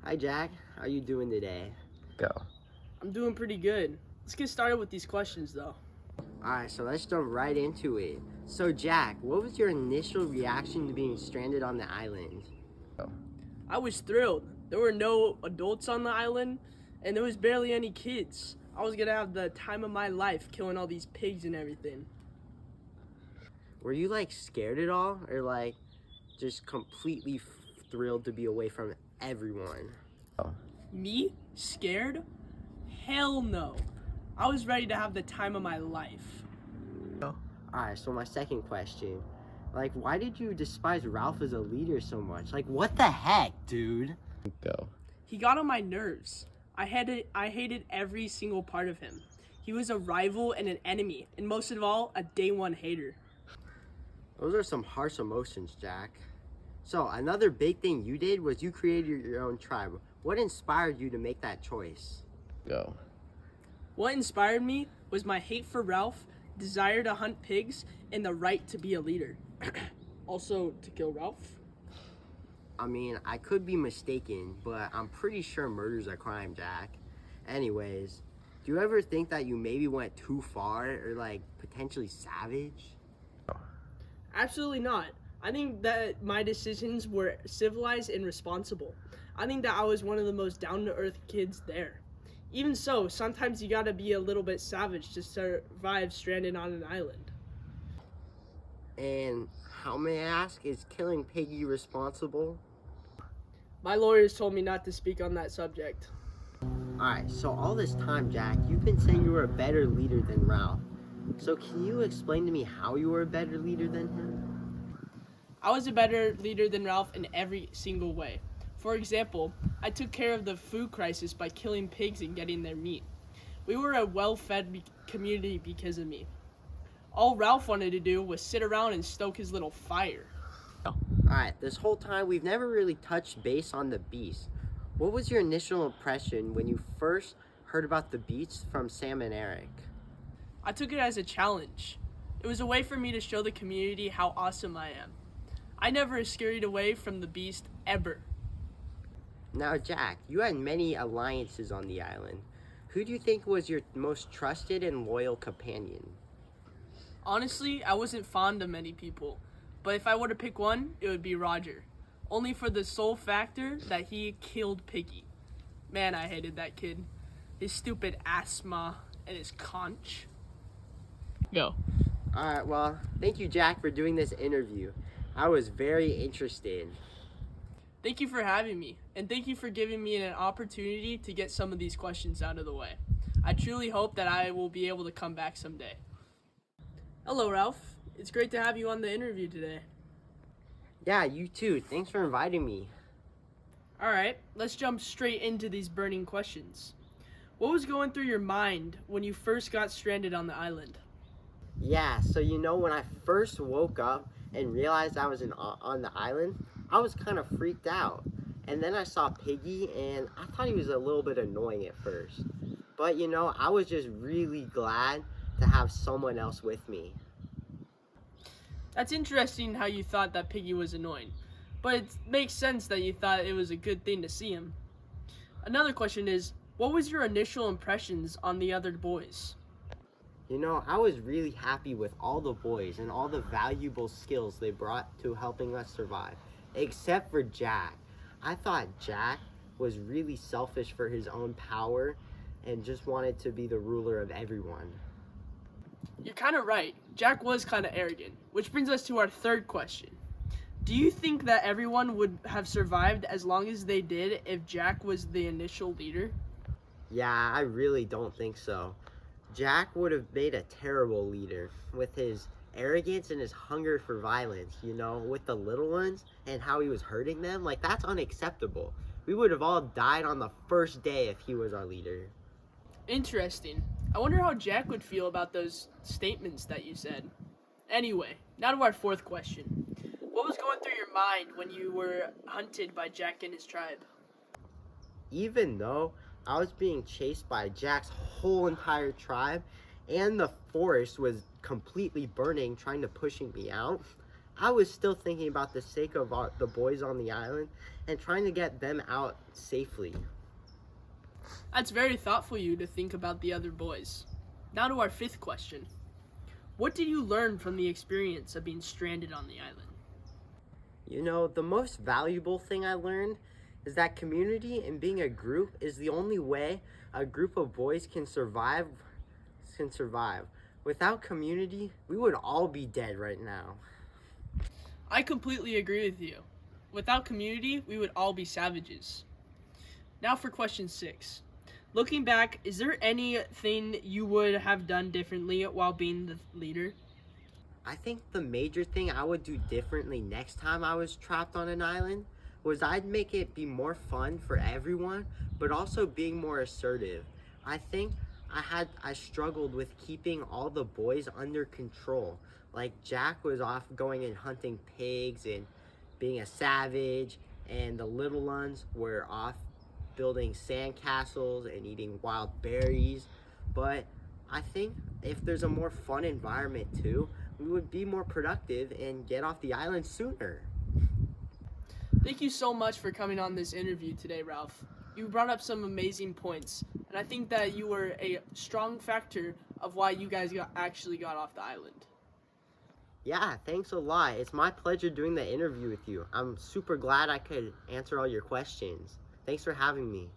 Hi Jack, how you doing today? Go. I'm doing pretty good. Let's get started with these questions though. Alright, so let's jump right into it. So Jack, what was your initial reaction to being stranded on the island? I was thrilled. There were no adults on the island and there was barely any kids. I was gonna have the time of my life killing all these pigs and everything. Were you like scared at all, or like just completely thrilled to be away from everyone? Me? Scared? Hell no. I was ready to have the time of my life. Alright, so my second question. Like, why did you despise Ralph as a leader so much? Like, what the heck, dude? Go. He got on my nerves. I hated every single part of him. He was a rival and an enemy, and most of all, a day one hater. Those are some harsh emotions, Jack. So, another big thing you did was you created your own tribe. What inspired you to make that choice? Go. What inspired me was my hate for Ralph, desire to hunt pigs, and the right to be a leader. Also, to kill Ralph. I mean, I could be mistaken, but I'm pretty sure murder's a crime, Jack. Anyways, do you ever think that you maybe went too far or like potentially savage? Absolutely not. I think that my decisions were civilized and responsible. I think that I was one of the most down-to-earth kids there. Even so, sometimes you gotta be a little bit savage to survive stranded on an island. And how, may I ask, is killing Piggy responsible? My lawyers told me not to speak on that subject. Alright, so all this time, Jack, you've been saying you were a better leader than Ralph. So can you explain to me how you were a better leader than him? I was a better leader than Ralph in every single way. For example, I took care of the food crisis by killing pigs and getting their meat. We were a well-fed community because of me. All Ralph wanted to do was sit around and stoke his little fire. Alright, this whole time we've never really touched base on the Beast. What was your initial impression when you first heard about the Beast from Sam and Eric? I took it as a challenge. It was a way for me to show the community how awesome I am. I never scurried away from the Beast ever. Now, Jack, you had many alliances on the island. Who do you think was your most trusted and loyal companion? Honestly, I wasn't fond of many people, but if I were to pick one, it would be Roger. Only for the sole factor that he killed Piggy. Man, I hated that kid. His stupid asthma and his conch. Go. Alright, well, thank you, Jack, for doing this interview. I was very interested. Thank you for having me, and thank you for giving me an opportunity to get some of these questions out of the way. I truly hope that I will be able to come back someday. Hello, Ralph. It's great to have you on the interview today. Yeah, you too. Thanks for inviting me. Alright, let's jump straight into these burning questions. What was going through your mind when you first got stranded on the island? Yeah, so when I first woke up and realized I was on the island, I was kind of freaked out. And then I saw Piggy, and I thought he was a little bit annoying at first. But I was just really glad to have someone else with me. That's interesting how you thought that Piggy was annoying, but it makes sense that you thought it was a good thing to see him. Another question is, what was your initial impressions on the other boys? I was really happy with all the boys and all the valuable skills they brought to helping us survive, except for Jack. I thought Jack was really selfish for his own power and just wanted to be the ruler of everyone. You're kind of right. Jack was kind of arrogant, which brings us to our third question. Do you think that everyone would have survived as long as they did if Jack was the initial leader? Yeah, I really don't think so. Jack would have made a terrible leader with his arrogance and his hunger for violence, with the little ones and how he was hurting them. Like, that's unacceptable. We would have all died on the first day if he was our leader. Interesting. I wonder how Jack would feel about those statements that you said. Anyway, now to our fourth question. What was going through your mind when you were hunted by Jack and his tribe? Even though I was being chased by Jack's whole entire tribe and the forest was completely burning, trying to pushing me out, I was still thinking about the sake of the boys on the island and trying to get them out safely. That's very thoughtful of you to think about the other boys. Now to our fifth question. What did you learn from the experience of being stranded on the island? You know, the most valuable thing I learned is that community and being a group is the only way a group of boys can survive. Without community, we would all be dead right now. I completely agree with you. Without community, we would all be savages. Now for question 6. Looking back, is there anything you would have done differently while being the leader? I think the major thing I would do differently next time I was trapped on an island was I'd make it be more fun for everyone, but also being more assertive. I think I struggled with keeping all the boys under control. Like Jack was off going and hunting pigs and being a savage, and the little ones were off building sandcastles and eating wild berries. But I think if there's a more fun environment too, we would be more productive and get off the island sooner. Thank you so much for coming on this interview today, Ralph. You brought up some amazing points, and I think that you were a strong factor of why you guys actually got off the island. Yeah, thanks a lot. It's my pleasure doing the interview with you. I'm super glad I could answer all your questions. Thanks for having me.